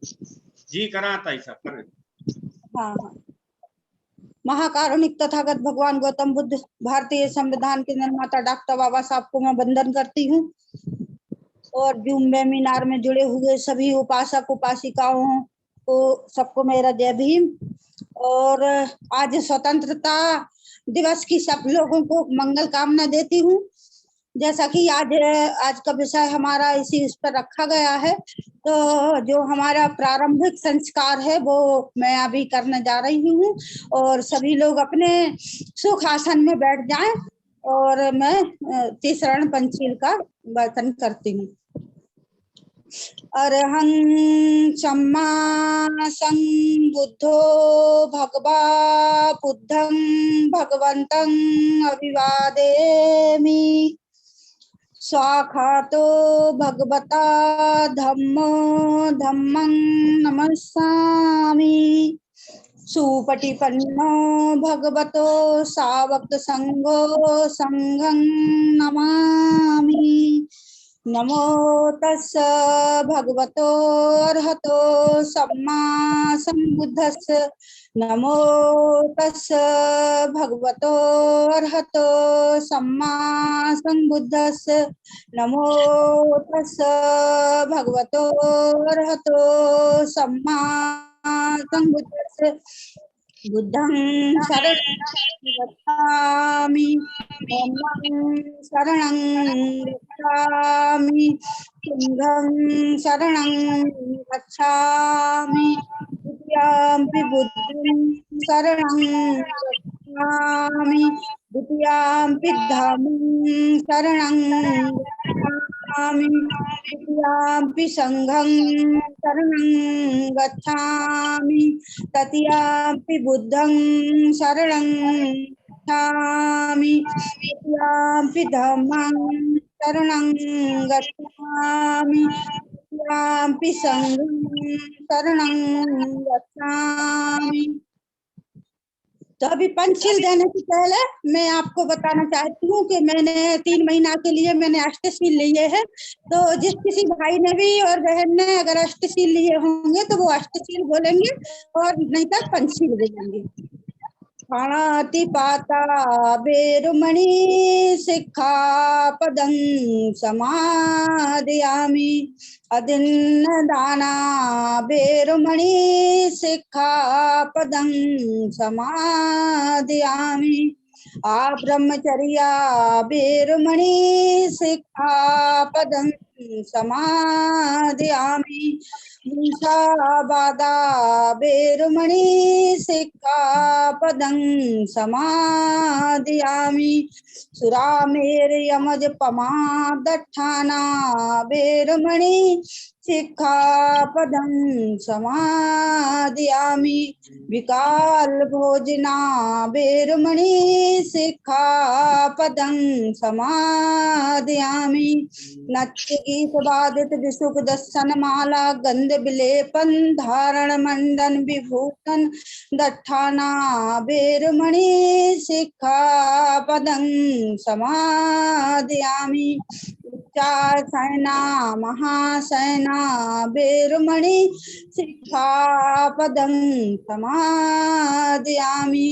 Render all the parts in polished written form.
जी करा ताई साहब करें। हाँ हाँ। महाकारुणिक तथागत भगवान गौतम बुद्ध, भारतीय संविधान के निर्माता डॉक्टर बाबा साहब को मैं वंदन करती हूँ और जूम वेबिनार में जुड़े हुए सभी उपासक उपासिकाओं को सबको मेरा जय भीम। और आज स्वतंत्रता दिवस की सब लोगों को मंगल कामना देती हूँ। जैसा कि आज का विषय हमारा इस पर रखा गया है, तो जो हमारा प्रारंभिक संस्कार है वो मैं अभी करने जा रही हूँ और सभी लोग अपने सुख आसन में बैठ जाएं और मैं तीसरण पंचशील का वर्तन करती हूँ। अरहं सम्मा संबुद्धो भगवा बुद्धं भगवन्तं अभिवादेमि। स्वाखातो भगवता धम्मो धम्मं नमस्सामि। सुपटिपन्नो भगवतो सावक संघो संघं नमामि। नमो तस्स भगवतो अरहतो सम्मा संबुद्धस्स। नमो तस्स भगवतो अरहतो सम्मा संबुद्धस्स। नमो तस्स भगवतो अरहतो सम्मा संबुद्धस्स। बुद्धं शरणं गच्छामि, धम्मं शरणं गच्छामि, संघं शरणं गच्छामि, द्वितीयंपि बुद्धं शरणं गच्छामि, द्वितीयंपि धम्मं शरणं गच्छामि, तृतीयंपि संघं शरणं गच्छामि, तृतीयंपि बुद्धं शरणं गच्छामि, तृतीयंपि धम्मं शरणं गच्छामि, तृतीयंपि संघं शरणं गच्छामि। तो अभी पंचशील देने से पहले मैं आपको बताना चाहती हूँ कि मैंने 3 महीना के लिए मैंने अष्टशील लिए है। तो जिस किसी भाई ने भी और बहन ने अगर अष्टशील लिए होंगे तो वो अष्टशील बोलेंगे और नहीं तो पंचशील बोलेंगे। पाणिपाता वेरुमणि सिक्खापदं समादयामि। अदिन्नदाना वेरुमणि सिक्खापदं समादयामि। आब्रह्मचर्या वेरुमणि सिक्खापदं समादयामि। मूषावादा वेरुमणि सिक्खापदं समादयामि। सुरामेरयमजपमादट्ठाना वेरुमणि सिक्खापदं समादयामि। विकालभोजना वेरुमणि सिक्खापदं समादयामि। नत्यगीतवादित विसुख दर्शन माला गंध विलेपन धारण मंडन विभूषण दट्ठाना वेरुमणि सिक्खापदं समादयामि। उच्चासना महासना वेरुमणि सिक्खापदं समादयामि।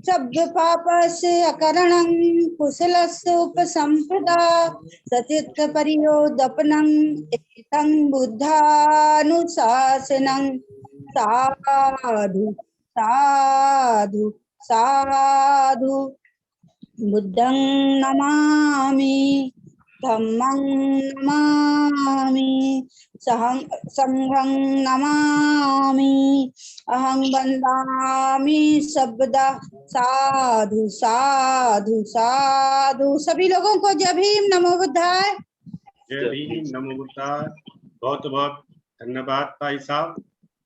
शब्द पापस्य अकरणं कुशलस्य उपसंपदा सचित्त परियोदपनं एतं बुद्धानुशासनं। साधु साधु साधु। बुद्धं नमामि, धम्मं नमामि, संघं नमामि, अहं वन्दामि शब्दा। साधु साधु साधु। सभी लोगों को जय भीम, नमो बुद्धाय। जय भीम, नमो बुद्धाय। बहुत बहुत धन्यवाद ताई साहब।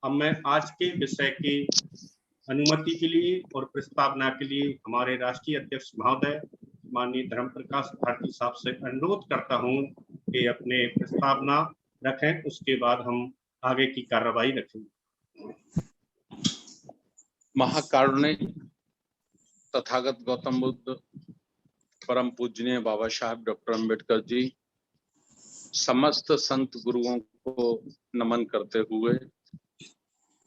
अब मैं आज के विषय की अनुमति के लिए और प्रस्तावना के लिए हमारे राष्ट्रीय अध्यक्ष महोदय माननीय धर्म प्रकाश भारती साहब से अनुरोध करता हूं कि अपने प्रस्तावना रखें, उसके बाद हम आगे की कार्रवाई रखेंगे। महाकारुणिक तथागत गौतम बुद्ध परम पूजनीय बाबा साहब डॉक्टर अंबेडकर जी, समस्त संत गुरुओं को नमन करते हुए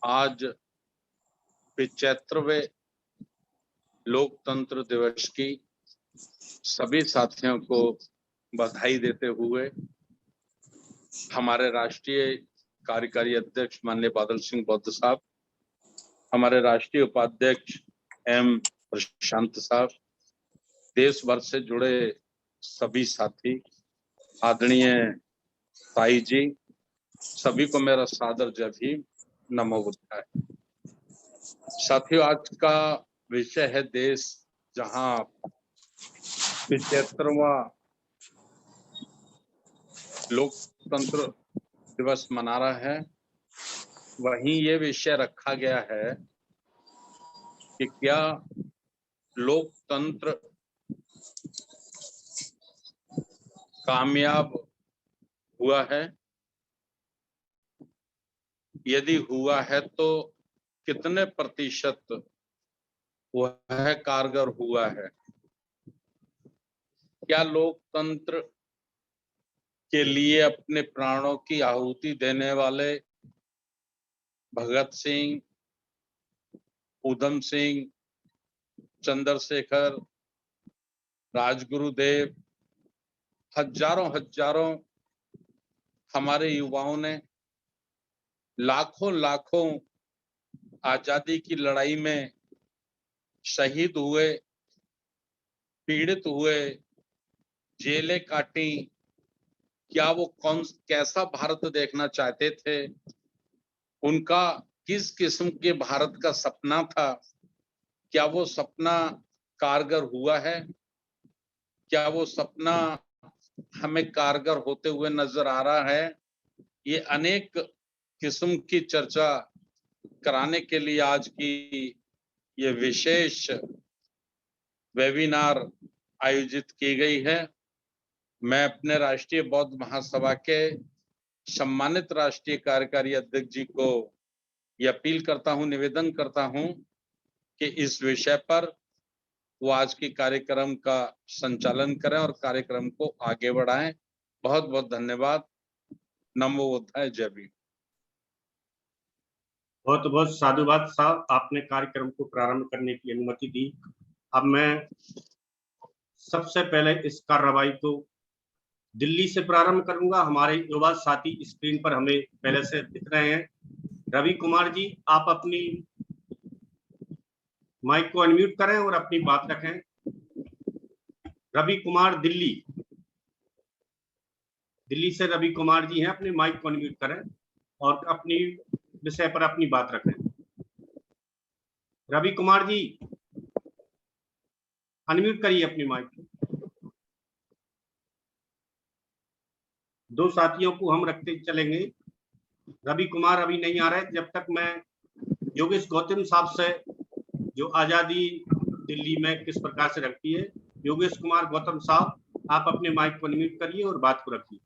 आज 75वें लोकतंत्र दिवस की सभी साथियों को बधाई देते हुए हमारे राष्ट्रीय कार्यकारी अध्यक्ष माननीय बादल सिंह बौद्ध साहब, हमारे राष्ट्रीय उपाध्यक्ष एम प्रशांत साहब, देश भर से जुड़े सभी साथी, आदरणीय ताई जी, सभी को मेरा सादर जय भीम, नमो बुद्धाय। साथियों, आज का विषय है देश जहां 75वां लोकतंत्र दिवस मना रहा है, वहीं ये विषय रखा गया है कि क्या लोकतंत्र कामयाब हुआ है, यदि हुआ है तो कितने प्रतिशत वह कारगर हुआ है। क्या लोकतंत्र के लिए अपने प्राणों की आहुति देने वाले भगत सिंह, उधम सिंह, चंद्रशेखर, राजगुरुदेव, हजारों हमारे युवाओं ने लाखों आजादी की लड़ाई में शहीद हुए, पीड़ित हुए, जेलें काटी, क्या वो कैसा भारत देखना चाहते थे, उनका किस किस्म के भारत का सपना था, क्या वो सपना कारगर हुआ है, क्या वो सपना हमें कारगर होते हुए नजर आ रहा है। ये अनेक किस्म की चर्चा कराने के लिए आज की ये विशेष वेबिनार आयोजित की गई है। मैं अपने राष्ट्रीय बौद्ध महासभा के सम्मानित राष्ट्रीय कार्यकारी अध्यक्ष जी को ये अपील करता हूं, निवेदन करता हूं कि इस विषय पर वो आज के कार्यक्रम का संचालन करें और कार्यक्रम को आगे बढ़ाएं। बहुत बहुत धन्यवाद। नमो बुद्धाय, जय भीम। बहुत बहुत साधुवाद साहब, आपने कार्यक्रम को प्रारंभ करने की अनुमति दी। अब मैं सबसे पहले इस कार्रवाई को दिल्ली से प्रारंभ करूंगा। हमारे युवा साथी स्क्रीन पर हमें पहले से दिख रहे हैं। रवि कुमार जी, आप अपनी माइक को अनम्यूट करें और अपनी बात रखें। रवि कुमार दिल्ली से रवि कुमार जी हैं, अपने माइक को अनम्यूट करें और अपनी विषय पर अपनी बात रखें। रवि कुमार जी अनम्यूट करिए अपनी माइक को। दो साथियों को हम रखते चलेंगे। रवि कुमार अभी नहीं आ रहे। जब तक मैं योगेश गौतम साहब से जो आजादी दिल्ली में किस प्रकार से रखती है, योगेश कुमार गौतम साहब, आप अपने माइक को अनम्यूट करिए और बात को रखिए।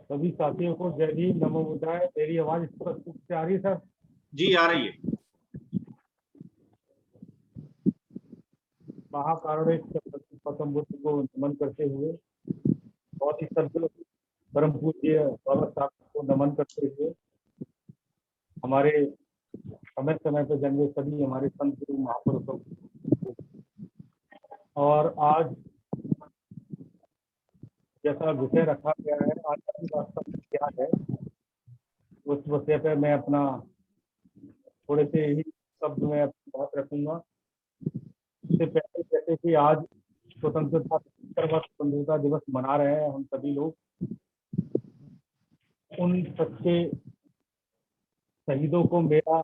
सभी साथियों को जय भीम, नमो बुद्धाय। मेरी आवाज स्पष्ट रूप से आ रही है सर? जी, आ रही है। महाकारुणिक गौतम बुद्ध को नमन करते हुए, बहुत ही सभ्य परम पूज्य बाबा साहब को नमन करते हुए, हमारे समय पर जन्मे सभी हमारे संत गुरु महापुरुषों और आज जैसा विषय रखा गया है, आजादी वास्तव में क्या है, उस विषय पर मैं अपना थोड़े से ही शब्द में अपनी बात रखूंगा। इससे पहले जैसे कि आज स्वतंत्रता दिवस मना रहे हैं हम सभी लोग, उन सच्चे शहीदों को मेरा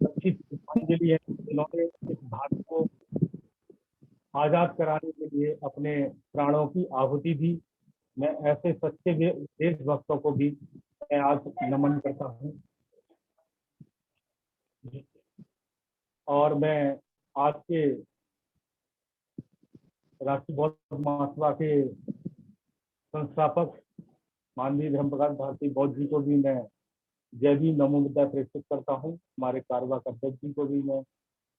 अच्छी श्रद्धांजलि है। जिन्होंने इस भारत को आजाद कराने के लिए अपने प्राणों की आहुति दी। मैं ऐसे सच्चे देशभक्तों को भी मैं आज नमन करता हूं। और मैं आज के राष्ट्रीय बौद्ध महासभा के संस्थापक माननीय धर्मप्रकाश भारती बौद्ध जी को भी मैं जय भीम नमो बुद्धाय प्रेषित करता हूँ। हमारे कार्यवाहक अध्यक्ष जी को भी मैं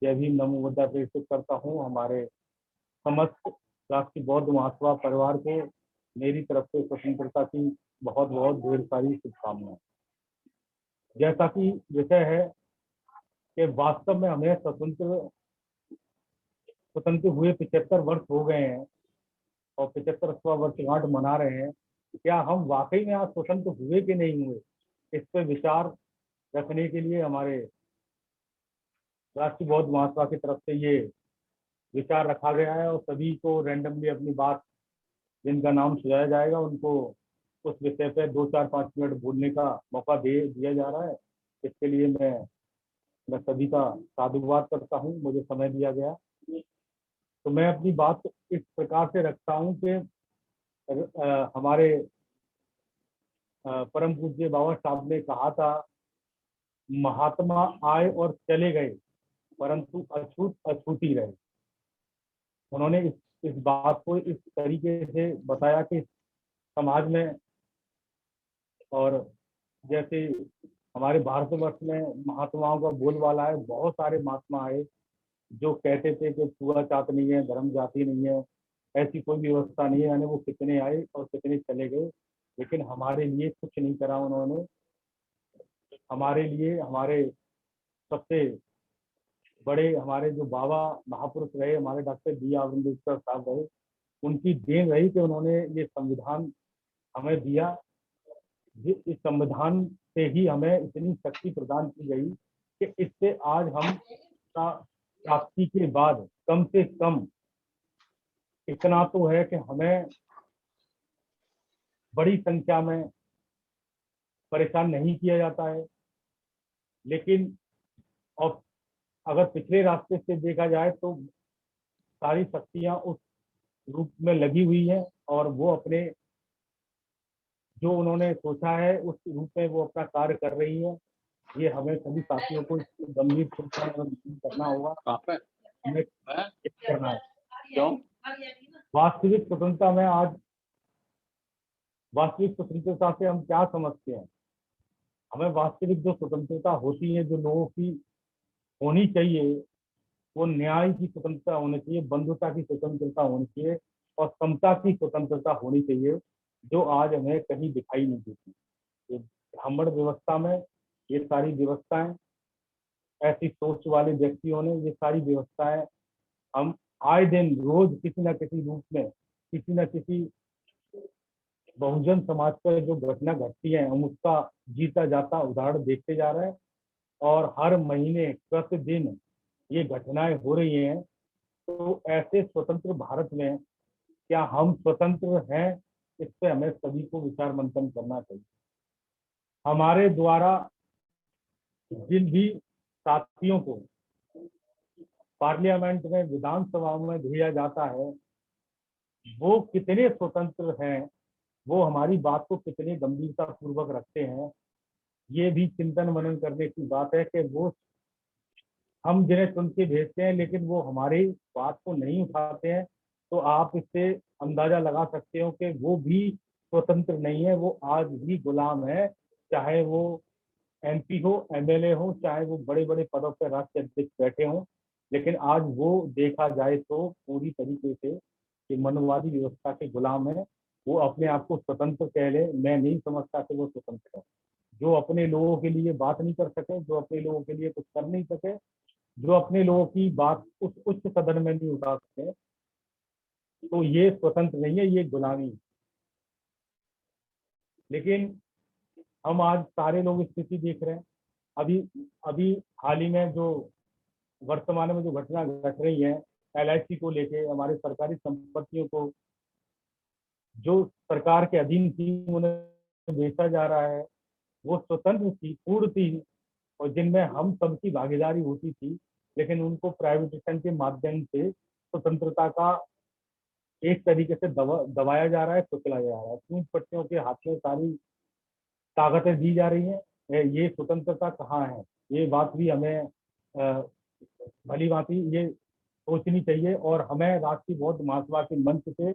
जय भीम नमो बुद्धाय प्रेषित करता हूँ। हमारे समस्त राष्ट्रीय बौद्ध महासभा परिवार को मेरी तरफ से स्वतंत्रता की बहुत बहुत ढेर सारी शुभकामनाएं। जैसा कि विषय है कि वास्तव में हमें स्वतंत्र हुए 75 वर्ष हो गए हैं और 75वां वर्षगांठ मना रहे हैं। क्या हम वाकई में आज स्वतंत्र हुए कि नहीं हुए, इस पर विचार रखने के लिए हमारे राष्ट्रीय बौद्ध महासभा की तरफ से ये विचार रखा गया है और सभी को रैंडमली अपनी बात, जिनका नाम सुझाया जाएगा, उनको उस विषय पे 2-4-5 मिनट बोलने का मौका दिया जा रहा है। इसके लिए मैं सभी का साधुवाद करता हूँ, मुझे समय दिया गया। तो मैं अपनी बात इस प्रकार से रखता हूँ कि हमारे परम पूज्य बाबा साहब ने कहा था, महात्मा आए और चले गए परंतु अछूत अछूत ही रहे। उन्होंने इस बात को इस तरीके से बताया कि समाज में, और जैसे हमारे भारतवर्ष में महात्माओं का बोलबाला है, बहुत सारे महात्मा आए जो कहते थे कि छुआ छात नहीं है, धर्म जाति नहीं है, ऐसी कोई व्यवस्था नहीं है। यानी वो कितने आए और कितने चले गए, लेकिन हमारे लिए कुछ नहीं करा उन्होंने। हमारे लिए हमारे सबसे बड़े हमारे जो बाबा महापुरुष रहे, हमारे डॉक्टर बी आर अम्बेडकर साहब रहे, उनकी देन रही कि उन्होंने ये संविधान हमें दिया। इस संविधान से ही हमें इतनी शक्ति प्रदान की गई कि इससे आज हम प्राप्ति के बाद कम से कम इतना तो है कि हमें बड़ी संख्या में परेशान नहीं किया जाता है। लेकिन और अगर पिछले रास्ते से देखा जाए तो सारी शक्तियां उस रूप में लगी हुई हैं और वो अपने जो उन्होंने सोचा है उस रूप में वो अपना कार्य कर रही है। ये हमें सभी साथियों को गंभीर करना होगा, हमें करना है। क्यों वास्तविक स्वतंत्रता में आज वास्तविक स्वतंत्रता से हम क्या समझते हैं? हमें वास्तविक जो स्वतंत्रता होती है, जो लोगों की होनी चाहिए, वो न्याय की स्वतंत्रता होनी चाहिए, बंधुता की स्वतंत्रता होनी चाहिए और समता की स्वतंत्रता होनी चाहिए, जो आज हमें कहीं दिखाई नहीं देती। ये ब्राह्मण व्यवस्था में ये सारी व्यवस्थाएं, ऐसी सोच वाले व्यक्तियों ने ये सारी व्यवस्थाएं हम आए दिन रोज किसी न किसी रूप में, किसी न किसी बहुजन समाज पर जो घटना घटती है, हम उसका जीता जाता उदाहरण देखते जा रहे हैं और हर महीने प्रतिदिन ये घटनाएं हो रही हैं। तो ऐसे स्वतंत्र भारत में क्या हम स्वतंत्र हैं, इस पे हमें सभी को विचार मंथन करना चाहिए। हमारे द्वारा जिन भी साथियों को पार्लियामेंट में, विधानसभा में भेजा जाता है, वो कितने स्वतंत्र हैं, वो हमारी बात को कितने गंभीरता पूर्वक रखते हैं, ये भी चिंतन मनन करने की बात है कि वो हम जिन्हें चुन के भेजते हैं लेकिन वो हमारी बात को नहीं उठाते हैं। तो आप इससे अंदाजा लगा सकते हो कि वो भी स्वतंत्र नहीं है, वो आज भी गुलाम है। चाहे वो एमपी हो, एमएलए हो, चाहे वो बड़े बड़े पदों पर राष्ट्रीय अध्यक्ष बैठे हों, लेकिन आज वो देखा जाए तो पूरी तरीके से कि मनोवादी व्यवस्था के गुलाम है। वो अपने आप को स्वतंत्र कह ले, मैं नहीं समझता कि वो स्वतंत्र है। जो अपने लोगों के लिए बात नहीं कर सके, जो अपने लोगों के लिए कुछ कर नहीं सके, जो अपने लोगों की बात उस उच्च सदन में नहीं उठा सकते, तो ये स्वतंत्र नहीं है, ये गुलामी। लेकिन हम आज सारे लोग स्थिति देख रहे हैं। अभी हाल ही में जो वर्तमान में जो घटना घट रही है LIC को लेके, हमारे सरकारी संपत्तियों को जो सरकार के अधीन थी उन्हें बेचा जा रहा है, वो स्वतंत्र थी, पूर्ण थी और जिनमें हम सबकी भागीदारी होती थी, लेकिन उनको प्राइवेटाइजेशन के माध्यम से स्वतंत्रता का एक तरीके से दबाया जा रहा है, कुचला जा रहा है। पूंजीपतियों के हाथ में सारी ताकतें दी जा रही हैं। ये स्वतंत्रता कहाँ है, ये बात भी हमें भली भांति ये सोचनी चाहिए। और हमें राष्ट्रीय बौद्ध महासभा के मंच से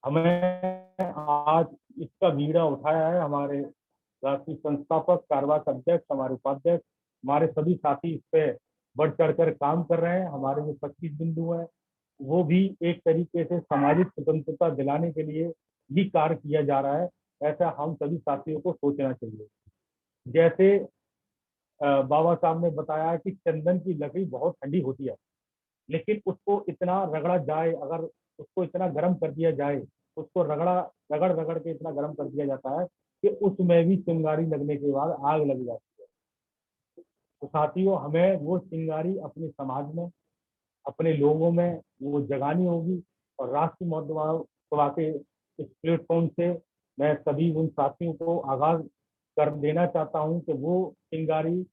हमें आज इसका बीड़ा उठाया है हमारे राष्ट्रीय संस्थापक, कार्यवाहक अध्यक्ष, हमारे उपाध्यक्ष, हमारे सभी साथी इस पे बढ़ चढ़कर काम कर रहे हैं। हमारे जो 25 बिंदु हैं वो भी एक तरीके से सामाजिक स्वतंत्रता दिलाने के लिए ही कार्य किया जा रहा है। ऐसा हम सभी साथियों को सोचना चाहिए। जैसे बाबा साहब ने बताया कि चंदन की लकड़ी बहुत ठंडी होती है, लेकिन उसको इतना रगड़ा जाए, अगर उसको इतना गर्म कर दिया जाए, उसको रगड़ रगड़ के इतना गर्म कर दिया जाता है कि उसमें भी चिंगारी लगने के बाद आग लग जाती है। तो साथियों, हमें वो चिंगारी अपने समाज में, अपने लोगों में वो जगानी होगी। और राष्ट्रीय महोत्सव सभा के इस प्लेटफॉर्म से मैं सभी उन साथियों को आगाज कर देना चाहता हूं कि वो चिंगारी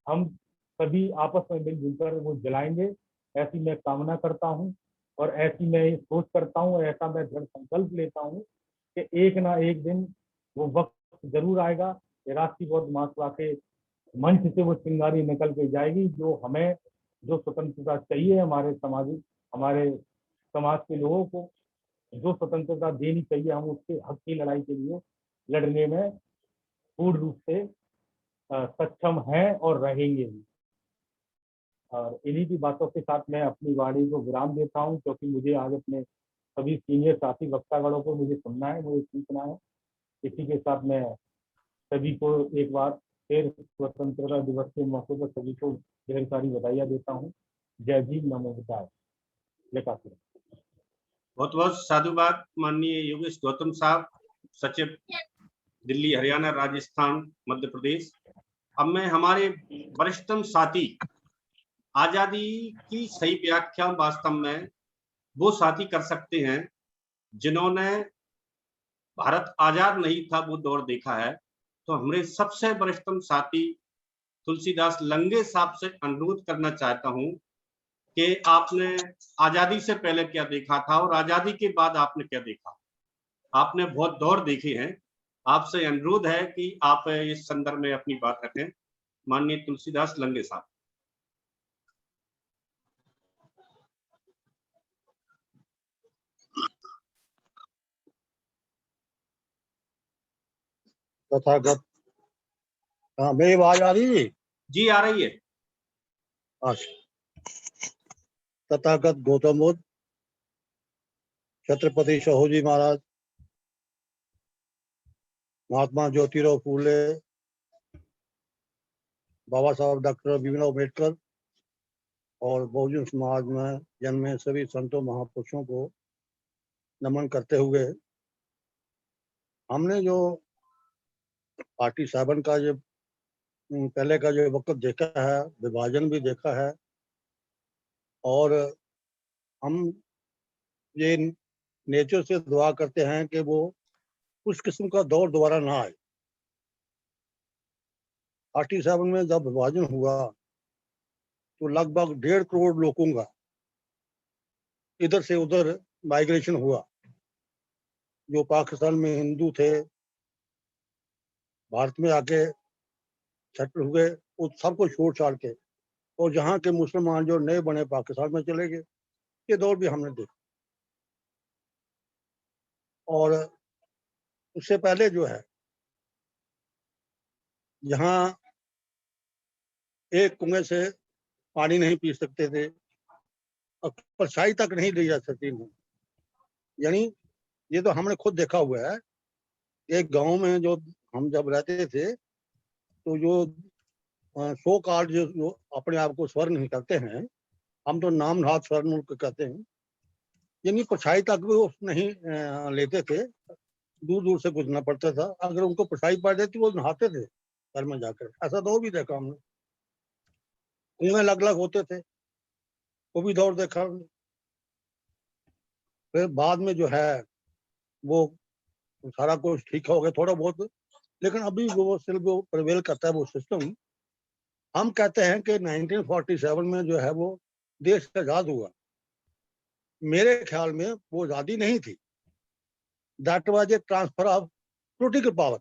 हम सभी आपस में मिलजुल कर वो जलाएंगे, ऐसी मैं कामना करता हूं। और ऐसी मैं सोच करता हूं, और ऐसा मैं दृढ़ संकल्प लेता हूं कि एक ना एक दिन वो वक्त जरूर आएगा कि राष्ट्रीय बौद्ध महासभा के मंच से वो चिंगारी निकल के जाएगी, जो हमें जो स्वतंत्रता चाहिए, हमारे समाज के लोगों को जो स्वतंत्रता देनी चाहिए, हम उसके हक की लड़ाई के लिए लड़ने में पूर्ण रूप से सक्षम हैं और रहेंगे भी। और इन्हीं की बातों के साथ मैं अपनी वाणी को विराम देता हूं, क्योंकि मुझे आज अपने सभी सीनियर साथी वक्तागणों को मुझे सुनना है, मुझे सीखना है। इसी के साथ मैं सभी को एक बार फिर स्वतंत्रता दिवस के मौके पर सभी को ढेर सारी बधाइयाँ देता हूँ। जय भीम, नमो बुद्धाय। बहुत बहुत साधुवाद माननीय योगेश गौतम साहब, सचिव दिल्ली, हरियाणा, राजस्थान, मध्य प्रदेश। अब मैं हमारे वरिष्ठतम साथी, आजादी की सही व्याख्या वास्तव में वो साथी कर सकते हैं जिन्होंने भारत आजाद नहीं था वो दौर देखा है। तो हमारे सबसे वरिष्ठतम साथी तुलसीदास लंगे साहब से अनुरोध करना चाहता हूं कि आपने आजादी से पहले क्या देखा था और आजादी के बाद आपने क्या देखा। आपने बहुत दौर देखे हैं, आपसे अनुरोध है कि आप इस संदर्भ में अपनी बात रखें। माननीय तुलसीदास लंगे साहब। तथागत, हाँ मेरी आवाज आ रही है? जी आ रही है। तथागत गौतम बुद्ध, छत्रपति शाहूजी महाराज, महात्मा ज्योतिराव फूले, बाबा साहब डॉक्टर भीमराव अम्बेडकर और बहुजन समाज में जन्मे सभी संतों महापुरुषों को नमन करते हुए, हमने जो पार्टी 7 का जो पहले का जो वक्त देखा है, विभाजन भी देखा है, और हम ये नेचर से दुआ करते हैं कि वो उस किस्म का दौर दोबारा ना आए। पार्टी 7 में जब विभाजन हुआ तो लगभग 1.5 करोड़ लोगों का इधर से उधर माइग्रेशन हुआ। जो पाकिस्तान में हिंदू थे, भारत में आके सेटल हुए, उस सबको छोड़ छाड़ के, और जहाँ के मुसलमान जो नए बने पाकिस्तान में चले गए। ये दौर भी हमने देखा। और उससे पहले जो है, यहाँ एक कुएं से पानी नहीं पी सकते थे, और परछाई तक नहीं ली जा सकती थी। यानी ये तो हमने खुद देखा हुआ है। एक गांव में जो हम जब रहते थे, तो जो सो कार्ड जो अपने आप को स्वर्ण नहीं करते हैं, हम तो नामधात स्वर्ण कहते हैं, यानी परछाई तक भी वो नहीं लेते थे, दूर दूर से गुजरना पड़ता था। अगर उनको परछाई पड़ जाती वो नहाते थे घर में जाकर। ऐसा दौर भी देखा हमने। कुएं अलग अलग होते थे, वो भी दौर देखा हमने। फिर बाद में जो है वो सारा कुछ ठीक हो गया थोड़ा बहुत, लेकिन अभी वो सिर्फ वो प्रिवेल करता है वो सिस्टम। हम कहते हैं कि 1947 में जो है वो देश आजाद हुआ। मेरे ख्याल में वो आजादी नहीं थी, that was a transfer of political power,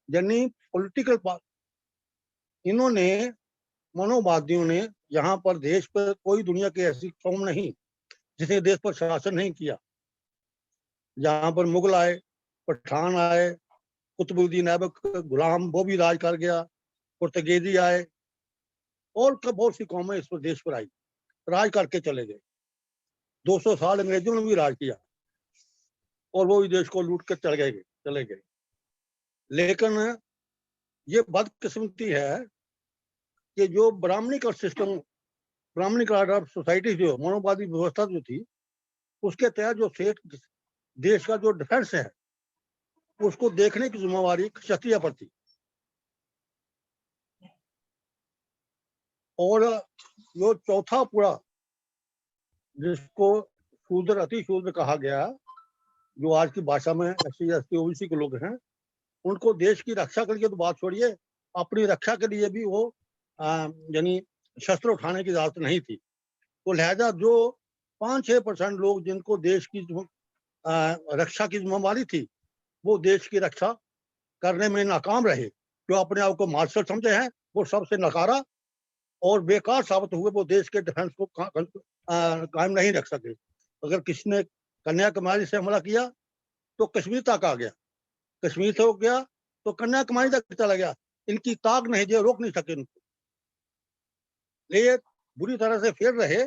यानी पॉलिटिकल पावर। इन्होंने मनोवादियों ने यहाँ पर देश पर, कोई दुनिया की ऐसी कौम नहीं जिसने देश पर शासन नहीं किया। यहाँ पर मुगल आए, पठान आए, कुतुबुद्दीन ऐबक गुलाम वो भी राज कर गया, पुर्तगेजी आए, और बहुत सी कौमें इस पर देश पर आई, राज करके चले गए। 200 साल अंग्रेजों ने भी राज किया और वो भी देश को लूट कर चले गए। चले गए। लेकिन ये बदकिस्मती है कि जो Brahmanic system, Brahmanic order society, जो मनोवादी व्यवस्था जो थी, उसके तहत जो देश का जो डिफेंस है उसको देखने की जिम्मेवारी क्षत्रिय पर थी। और जो चौथा पूरा, जिसको शूद्र अति शूद्र कहा गया, जो आज की भाषा में SC ST OBC के लोग हैं, उनको देश की रक्षा के लिए तो बात छोड़िए, अपनी रक्षा के लिए भी वो यानी शस्त्र उठाने की इजाजत नहीं थी। तो लिहाजा जो 5-6% लोग जिनको देश की रक्षा की जिम्मेवारी थी, वो देश की रक्षा करने में नाकाम रहे। जो अपने आप को मार्शल समझे हैं, वो सबसे नकारा और बेकार साबित हुए, वो देश के डिफेंस को कायम नहीं रख सके। अगर किसी ने कन्याकुमारी से हमला किया तो कश्मीर तक आ गया, कश्मीर से हो गया तो कन्याकुमारी तक चला गया। इनकी ताक नहीं, जो रोक नहीं सके इनको। ये बुरी तरह से फेर रहे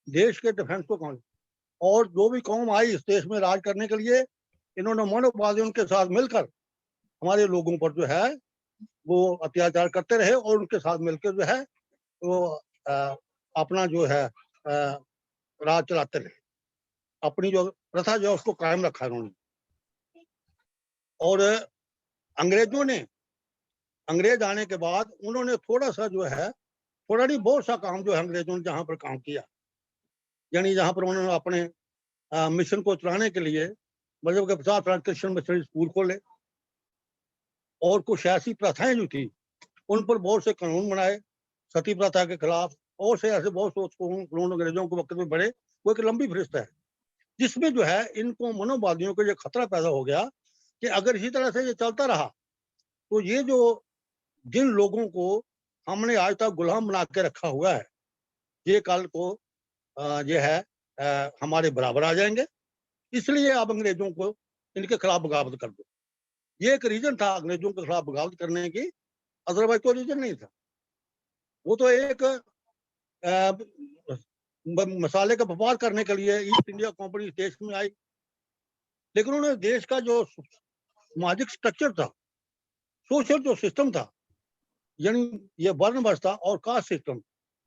देश के डिफेंस को कौन। और जो भी कौम आई इस देश में राज करने के लिए, इन्होंने मनोवादियों के साथ मिलकर हमारे लोगों पर जो है वो अत्याचार करते रहे और उनके साथ मिलकर जो है वो अपना जो है राज चलाते रहे। अपनी जो प्रथा जो उसको कायम रखा इन्होंने। और अंग्रेज आने के बाद उन्होंने थोड़ा सा जो है, थोड़ा नहीं बहुत सा काम जो है अंग्रेजों ने जहाँ पर काम किया, यानी जहाँ पर उन्होंने अपने मिशन को चलाने के लिए मतलब के 50 क्रिश्चियन मिशनरी स्कूल खोले और कुछ ऐसी प्रथाएं जो थी उन पर बहुत से कानून बनाए, सती प्रथा के खिलाफ, और से ऐसे बहुत से कानून अंग्रेजों के वक्त में बड़े। वो एक लंबी फहरिस्त है जिसमें जो है इनको मनोवादियों को ये खतरा पैदा हो गया कि अगर इसी तरह से ये चलता रहा तो ये जो जिन लोगों को हमने आज तक गुलाम बना के रखा हुआ है, ये कल को ये है हमारे बराबर आ जाएंगे। इसलिए आप अंग्रेजों को इनके खिलाफ बगावत कर दो। ये एक रीजन था अंग्रेजों के खिलाफ बगावत करने की, अदरवाइज कोई रीजन नहीं था। वो तो एक मसाले का व्यापार करने के लिए ईस्ट इंडिया कंपनी देश में आई, लेकिन उन्होंने देश का जो सामाजिक स्ट्रक्चर था, सोशल जो सिस्टम था, यानी ये वर्ण व्यवस्था और कास्ट सिस्टम,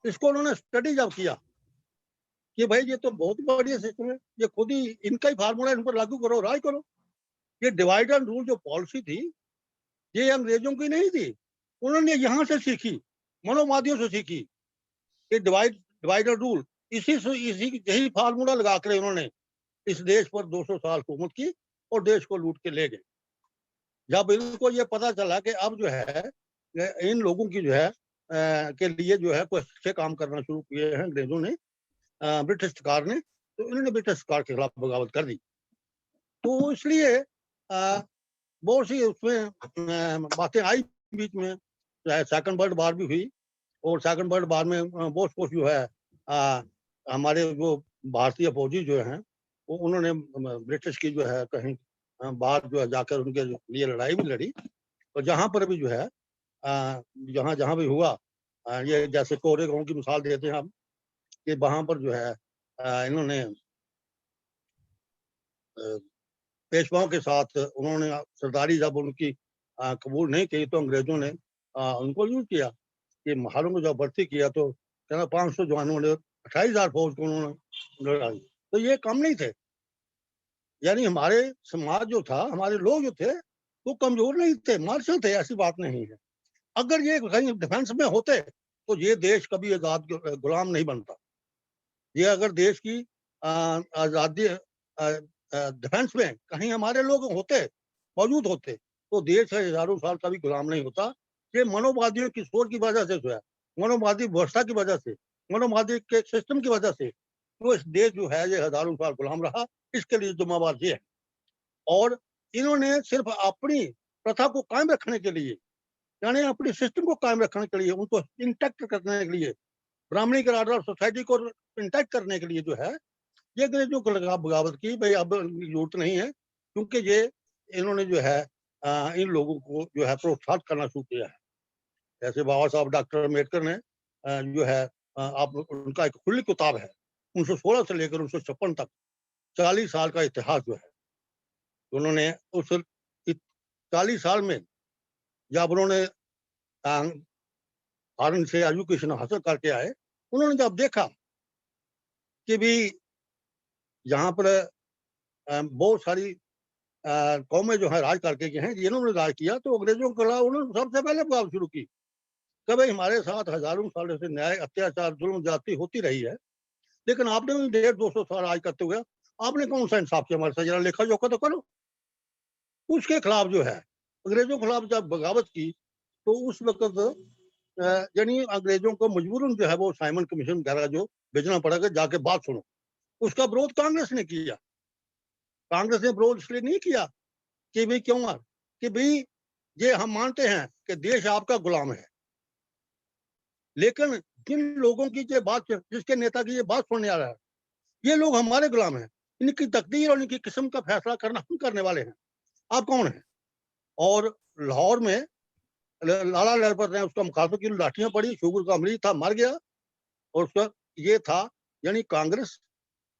इसको उन्होंने स्टडी जब किया कि भाई ये तो बहुत बढ़िया सिस्टम है, ये खुद ही इनका ही फार्मूला, इन पर लागू करो, राज करो। ये डिवाइड एंड रूल जो पॉलिसी थी, ये अंग्रेजों की नहीं थी, उन्होंने यहाँ से सीखी, मनोवादियों से सीखी। ये डिवाइड एंड रूल, इसी यही फार्मूला लगाकर इन्होंने इस देश पर 200 साल हुकूमत की और देश को लूट के ले गए। जब इनको ये पता चला कि अब जो है इन लोगों की जो है के लिए जो है कुछ अच्छे काम करना शुरू किए हैं अंग्रेजों ने, ब्रिटिश सरकार ने, तो इन्होंने ब्रिटिश सरकार के खिलाफ बगावत कर दी। तो इसलिए बहुत सी उसमें बातें आई बीच में, चाहे सेकंड वर्ल्ड वार भी हुई, और सेकंड वर्ल्ड वार में बहुत कुछ जो है हमारे वो भारतीय फौजी जो हैं वो उन्होंने ब्रिटिश की जो है कहीं बाहर जो है जाकर उनके लिए लड़ाई भी लड़ी। तो जहाँ पर भी जो है जहाँ जहाँ भी हुआ, ये जैसे कोरेगांव की मिसाल देते हैं हम, कि वहाँ पर जो है इन्होंने पेशवाओं के साथ उन्होंने सरदारी जब उनकी कबूल नहीं की तो अंग्रेजों ने उनको यूज किया कि महारों को जब भर्ती किया तो कहना 500 जवानों ने 28,000 फौज को उन्होंने लड़ाई। तो ये कम नहीं थे, यानी हमारे समाज जो था, हमारे लोग जो थे वो कमजोर नहीं थे, मार्शल थे, ऐसी बात नहीं है। अगर ये कहीं डिफेंस में होते तो ये देश कभी आजाद गुलाम नहीं बनता। ये अगर देश की आजादी डिफेंस में कहीं हमारे लोग होते, मौजूद होते, तो देश हजारों साल का भी गुलाम नहीं होता। ये मनोवादियों की सोच की वजह से जो है, मनोवादी व्यवस्था की वजह से, मनोवादी के सिस्टम की वजह से तो इस देश जो है ये हजारों साल गुलाम रहा। इसके लिए जिम्मेवार ये है। और इन्होंने सिर्फ अपनी प्रथा को कायम रखने के लिए, यानी अपनी सिस्टम को कायम रखने के लिए, उनको इंटैक्ट करने के लिए, ब्राह्मणिक ऑर्डर सोसाइटी को इंटैक्ट करने के लिए जो है ये अंग्रेजों को लगा बगावत की। भाई अब जरूरत नहीं है, क्योंकि ये इन्होंने जो है इन लोगों को जो है प्रोत्साहित करना शुरू किया है। जैसे बाबा साहब डॉक्टर अम्बेडकर ने जो है आप उनका एक खुली किताब है 1916 से लेकर 1956 तक 40 साल का इतिहास जो है, उन्होंने उस 40 साल में जब उन्होंने फॉरेन से एजुकेशन हासिल करके आए, उन्होंने जब देखा कि भी यहाँ पर बहुत सारी कौमें जो है राज करके गए हैं, जिन्होंने राज किया, तो अंग्रेजों के खिलाफ उन्होंने सबसे पहले बगावत शुरू की कि भाई हमारे साथ हजारों सालों से न्याय, अत्याचार, जुल्म, जाति होती रही है, लेकिन आपने 150-200 साल राज करते हुए आपने कौन सा इंसाफ किया हमारे साथ, जरा लेखा जोखा तो करो। उसके खिलाफ जो है अंग्रेजों के खिलाफ जब बगावत की, तो उस वक्त यानी अंग्रेजों को मजबूरन जो है वो साइमन कमीशन वगैरह जो भेजना पड़ा कि जाके बात सुनो। उसका विरोध कांग्रेस ने किया। कांग्रेस ने विरोध इसलिए नहीं किया कि भाई क्यों है कि भाई ये हम मानते हैं कि देश आपका गुलाम है, लेकिन जिन लोगों की ये बात, जिसके नेता की ये बात सुनने आ रहा है, ये लोग हमारे गुलाम हैं, इनकी तकदीर और इनकी किस्म का फैसला करना हम करने वाले हैं, आप कौन हैं। और लाहौर में लाला लाजपत ने उसका मुखालफत की, लाठियां पड़ी, शुगर का मरीज था, मर गया। और उसका ये था, यानी कांग्रेस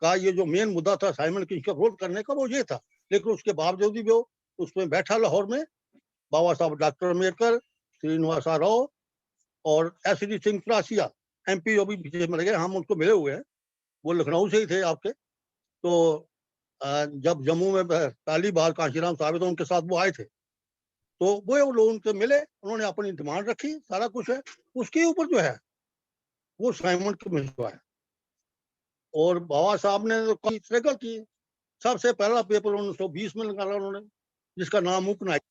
का ये जो मेन मुद्दा था साइमन कमीशन का विरोध करने का, वो ये था। लेकिन उसके बावजूद भी वो उसमें बैठा लाहौर में, बाबा साहब डॉक्टर अम्बेडकर, श्रीनिवासा राव और एस.डी. सिंह चौरसिया, MP वो भी पीछे मर गए, हम उनको मिले हुए हैं, वो लखनऊ से ही थे आपके। तो जब जम्मू में पहली बार कांशीराम साहब, तो उनके साथ वो आए थे, तो वो लोग उनसे मिले, उन्होंने अपनी डिमांड रखी, सारा कुछ है। उसके ऊपर जो है वो साइमन कमीशन है। और बाबा साहब ने तो स्ट्रगल की। सबसे पहला पेपर 1920 में निकाला उन्होंने, जिसका नाम मूक नायक।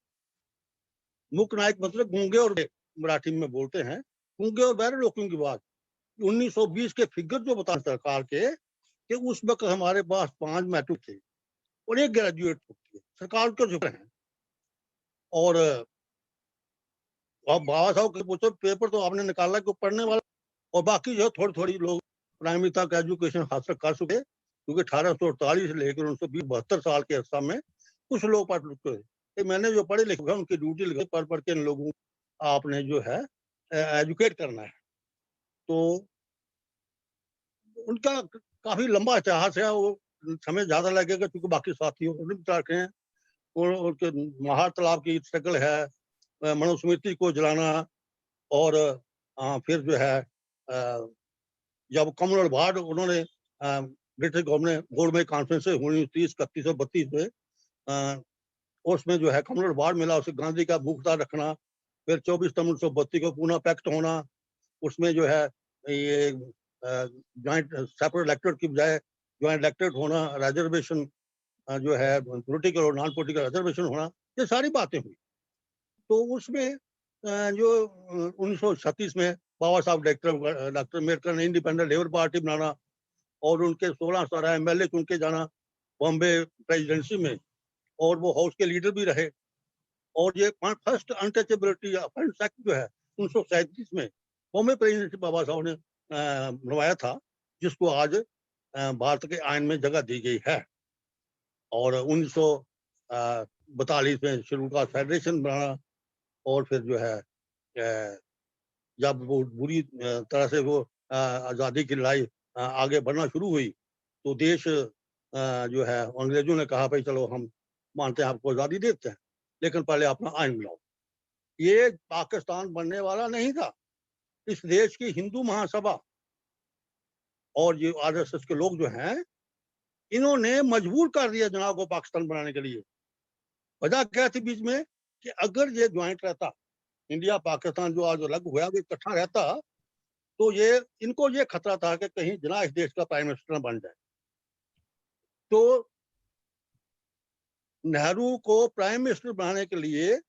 मूक नायक मतलब गूंगे और मराठी में बोलते हैं, गूंगे और बहरे लोगों की बात। 1920 के फिगर जो बता सरकार के कि उस वक्त हमारे पास 5 मैट्रिक थे और 1 ग्रेजुएट थे, सरकार के जिक्र है। और अब बाबा साहब के पूछो पेपर तो आपने निकाला कि पढ़ने वाला, और बाकी जो थोड़ी थोड़ी लोग प्राइमरी तक एजुकेशन हासिल कर चुके, क्योंकि 1848 से लेकर 1920-72 साल के अर्सा में कुछ लोग पढ़ चुके। मैंने जो पढ़े लिखे उनकी ड्यूटी लगे पढ़ पढ़ के इन लोगों आपने जो है एजुकेट करना है। तो उनका काफी लंबा इतिहास है, वो समय ज्यादा लगेगा क्योंकि बाकी साथियों रखे हैं। उनके महार तालाब की स्ट्रगल है, मनुस्मृति को जलाना, और फिर जो है जब कॉमनवेल्थ वार्ड उन्होंने ब्रिटिश गवर्नमेंट कॉन्फ्रेंस हुई 31 और 32 में, उसमें जो है कॉमनवेल्थ वार्ड मिला, उसे गांधी का मुख्तार रखना। फिर 24 सितंबर 1932 को पूना पैक्ट होना, उसमें जो है ये ज्वाइंट सेपरेट इलेक्टेड की बजाय ज्वाइंट इलेक्टेड होना, रिजर्वेशन जो है पॉलिटिकल और नॉन पॉलिटिकल रिजर्वेशन होना, ये सारी बातें हुई। तो उसमें जो 1936 में बाबा साहब डॉक्टर अम्बेडकर ने इंडिपेंडेंट लेबर पार्टी बनाना, और उनके 16 MLA चुन के जाना बॉम्बे प्रेसिडेंसी में, और वो हाउस के लीडर भी रहे। और ये फर्स्ट अनटचेबिलिटी एक्ट जो है 1937 में बॉम्बे प्रेसिडेंसी बाबा साहब ने बनवाया था, जिसको आज भारत के आइन में जगह दी गई है। और 1942 में शेड्यूल कास्ट फेडरेशन बनाना, और फिर जो है जब वो बुरी तरह से वो आज़ादी की लड़ाई आगे बढ़ना शुरू हुई, तो देश जो है अंग्रेजों ने कहा भाई चलो हम मानते हैं आपको आज़ादी देते हैं, लेकिन पहले अपना आइन बनाओ। ये पाकिस्तान बनने वाला नहीं था। इस देश की हिंदू महासभा और ये RSS के लोग जो हैं, इन्होंने मजबूर कर दिया जनाब को पाकिस्तान बनाने के लिए। वजह क्या थी बीच में कि अगर ये ज्वाइंट रहता, इंडिया पाकिस्तान जो आज अलग हुआ वो इकट्ठा रहता, तो ये इनको ये खतरा था कि कहीं जना इस देश का प्राइम मिनिस्टर न बन जाए। तो नेहरू को प्राइम मिनिस्टर बनाने के लिए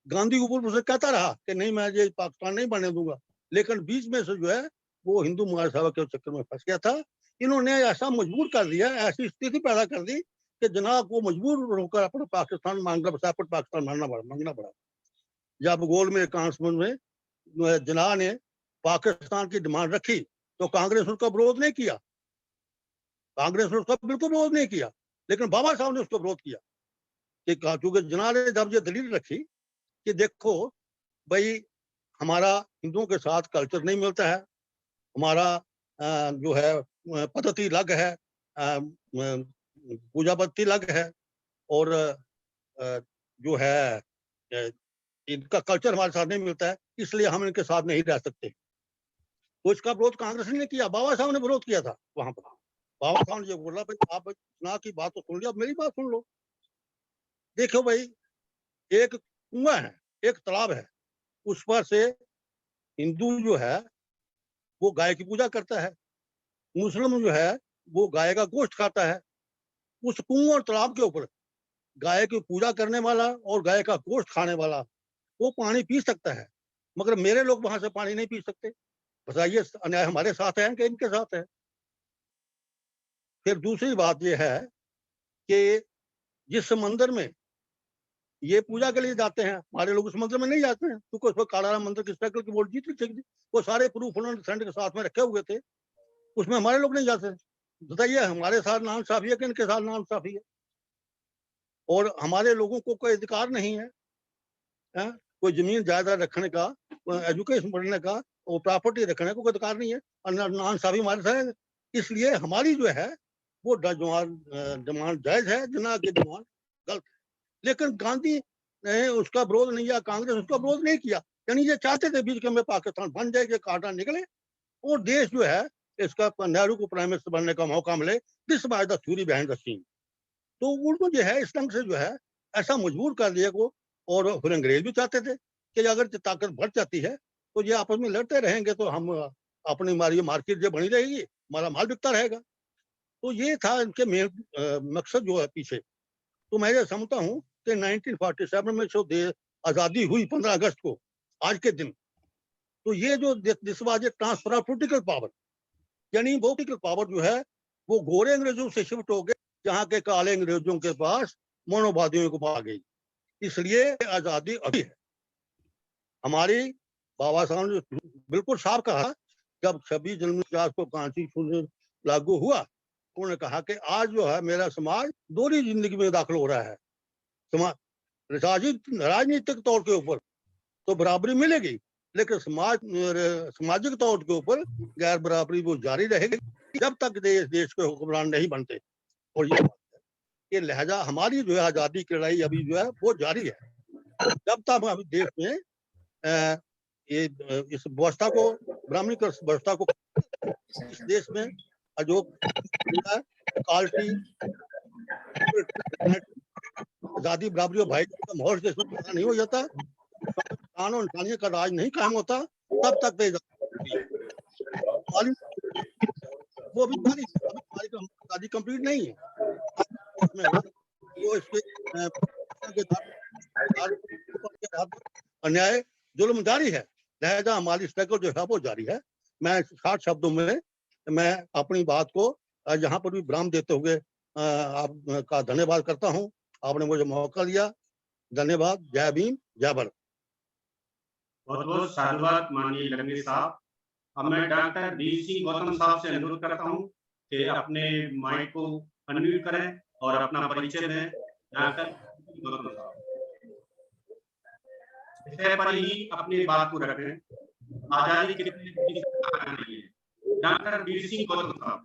गांधी ऊपर से कहता रहा कि नहीं मैं ये पाकिस्तान नहीं बनने दूंगा, लेकिन बीच में से जो है वो हिंदू महासभा के चक्कर में फंस गया था। इन्होंने ऐसा मजबूर कर दिया, ऐसी स्थिति पैदा कर दी कि जनाब को मजबूर होकर अपना पाकिस्तान मांगना, सेपरेट पाकिस्तान मांगना पड़ा। जब गोलमेज कॉन्फ्रेंस में जना ने पाकिस्तान की डिमांड रखी, तो कांग्रेस ने उसका विरोध नहीं किया, कांग्रेस ने उसका बिल्कुल विरोध नहीं किया, लेकिन बाबा साहब ने उसका विरोध किया कि चूंकि जना ने जब ये दलील रखी कि देखो भाई हमारा हिंदुओं के साथ कल्चर नहीं मिलता है, हमारा जो है पद्धति अलग है, पूजा पद्धति अलग है, और जो है इनका कल्चर हमारे साथ नहीं मिलता है, इसलिए हम इनके साथ नहीं रह सकते। तो इसका विरोध कांग्रेस ने किया, बाबा साहब ने विरोध किया था वहां पर। बाबा साहब ने बोला भाई आप ना की बात तो सुन लिया, अब मेरी बात सुन लो। देखो भाई, एक कुआं है, एक तालाब है, उस पर से हिंदू जो है वो गाय की पूजा करता है, मुस्लिम जो है वो गाय का गोश्त खाता है। उस कुआं और तालाब के ऊपर गाय की पूजा करने वाला और गाय का गोश्त खाने वाला वो पानी पी सकता है, मगर मेरे लोग वहां से पानी नहीं पी सकते। बताइए अन्याय हमारे साथ है कि इनके साथ है? फिर दूसरी बात यह है कि जिस मंदिर में ये पूजा के लिए जाते हैं, हमारे लोग उस मंदिर में नहीं जाते हैं, क्योंकि उसमें कालाराम मंदिर की शक्ल की बोर्ड जीत थी, वो सारे प्रूफ उन्होंने सेंड के साथ में रखे हुए थे, उसमें हमारे लोग नहीं जाते। बताइए हमारे साथ नाइंसाफी है कि इनके साथ नाइंसाफी है? और हमारे लोगों को कोई अधिकार नहीं है, है? कोई जमीन जायदाद रखने का, एजुकेशन पढ़ने का, और प्रॉपर्टी रखने को कोई अधिकार नहीं है, और नाइंसाफी हमारे साथ। इसलिए हमारी जो है वो डिमांड जायज है, जना की डिमांड गलत है। लेकिन गांधी ने उसका विरोध नहीं किया, कांग्रेस उसका विरोध नहीं किया। यानी ये चाहते थे बीच में पाकिस्तान बन जाए, कांटा निकले और देश जो है इसका नेहरू को प्राइम मिनिस्टर बनने का मौका मिले। This was the theory behind the scene. तो उनको जो है इस ढंग से जो है ऐसा मजबूर कर दिया को। और फिर अंग्रेज भी चाहते थे कि अगर ताकत बढ़ जाती है तो ये आपस में लड़ते रहेंगे, तो हम अपनी हमारी मार्केट जो बनी रहेगी, हमारा माल बिकता रहेगा। तो ये था इनके मेन मकसद जो है पीछे। तो मैं ये समझता हूँ कि 1947 में जो आजादी हुई 15 अगस्त को, आज के दिन, तो ये जो this was a transfer of political power, यानी वो पॉलिटिकल पावर जो है वो गोरे अंग्रेजों से शिफ्ट हो गए, जहाँ के काले अंग्रेजों के पास मोनोवादियों को आ गई। इसलिए आजादी अभी है हमारी। बाबा साहब ने बिल्कुल साफ कहा, जब 26 जनवरी 1950 को कॉन्स्टिट्यूशन लागू हुआ, उन्होंने कहा कि आज जो है मेरा समाज दोहरी जिंदगी में दाखिल हो रहा है। राजनीतिक तौर के ऊपर तो बराबरी मिलेगी, लेकिन सामाजिक तौर के ऊपर गैर बराबरी वो जारी रहेगी जब तक देश के हुक्मरान नहीं बनते। और ये बात है कि लहजा हमारी जो है आजादी की लड़ाई अभी जो है वो जारी है। जब तक हम देश में ये इस व्यवस्था को, ब्राह्मणीकृत व्यवस्था को, इस देश में जो क्वालिटी, आजादी, बराबरी और भाईचारे का माहौल देश में पैदा नहीं हो जाता, कानून इंसानियत का राज नहीं कायम होता, तब तक वो भी आजादी कंप्लीट नहीं है। वो इसके अन्याय जुल्म जारी है, लिहाजा हमारी स्ट्रगल जो है वो जारी है। मैं 60 शब्दों में मैं अपनी बात को यहाँ पर भी विराम देते हुए आपका धन्यवाद करता हूँ। आपने मुझे मौका दिया, धन्यवाद। जय भीम, जय भारत। बहुत बहुत साधुवाद माननीय लंगेश साहब। अब मैं डॉक्टर वीर सिंह गौतम साहब से अनुरोध करता हूँ कि अपने माइक को अनम्यूट करें और अपना परिचय दें। डॉक्टर गौतम साहब विषय पर ही अपनी बात को रखें, आजादी कितनी है। डॉक्टर वीर सिंह गौतम साहब।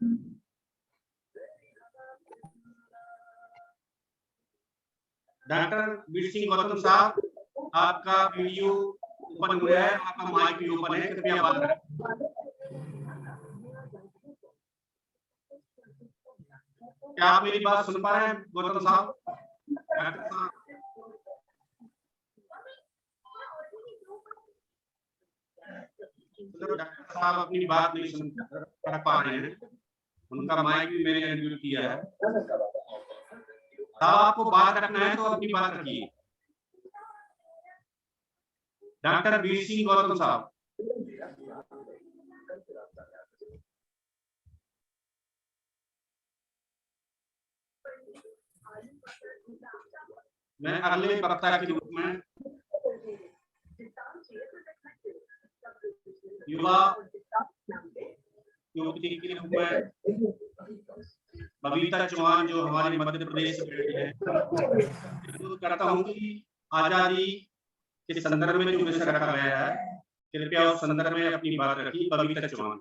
डॉक्टर वीर सिंह गौतम साहब, आपका वीडियो ओपन हुआ है, आपका माइक भी ओपन है, कृपया बात करें। क्या आप मेरी बात सुन पा रहे हैं गौतम साहब? डॉक्टर साहब अपनी बात नहीं सुन पा रहे हैं, उनका माइक भी मैंने अनम्यूट किया है। साहब आपको बात रखना है तो अपनी बात रखिए। डॉक्टर वीर सिंह गौतम साहब। मैं अगले वक्ता के रूप में युवा युवती के रूप में बबीता चौहान, जो हमारे मध्य प्रदेश से बैठी है, करता हूँ कि आजादी के संदर्भ में जो विषय रखा गया है, कृपया उस संदर्भ में अपनी बात रखिए। बबीता चौहान,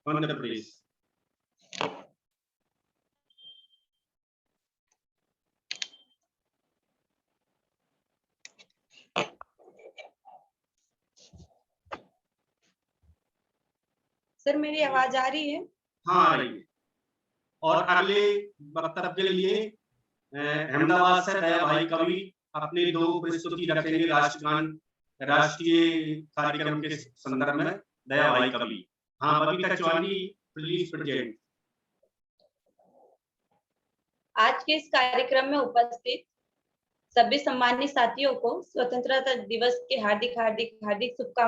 मध्य प्रदेश। सर मेरी आवाज आ रही है? हाँ आ रही है। और अगले वक्तव्य के लिए अहमदाबाद से दया भाई कवि अपने 2 प्रस्तुति रखेंगे राष्ट्रगान राष्ट्रीय कार्यक्रम के संदर्भ में। दया भाई कवि। हाँ बबीता चौहानी प्लीज प्रेजेंट। आज के इस कार्यक्रम में उपस्थित सभी सम्मानित साथियों को स्वतंत्रता दिवस के हार्दिक शुभकामनाएं।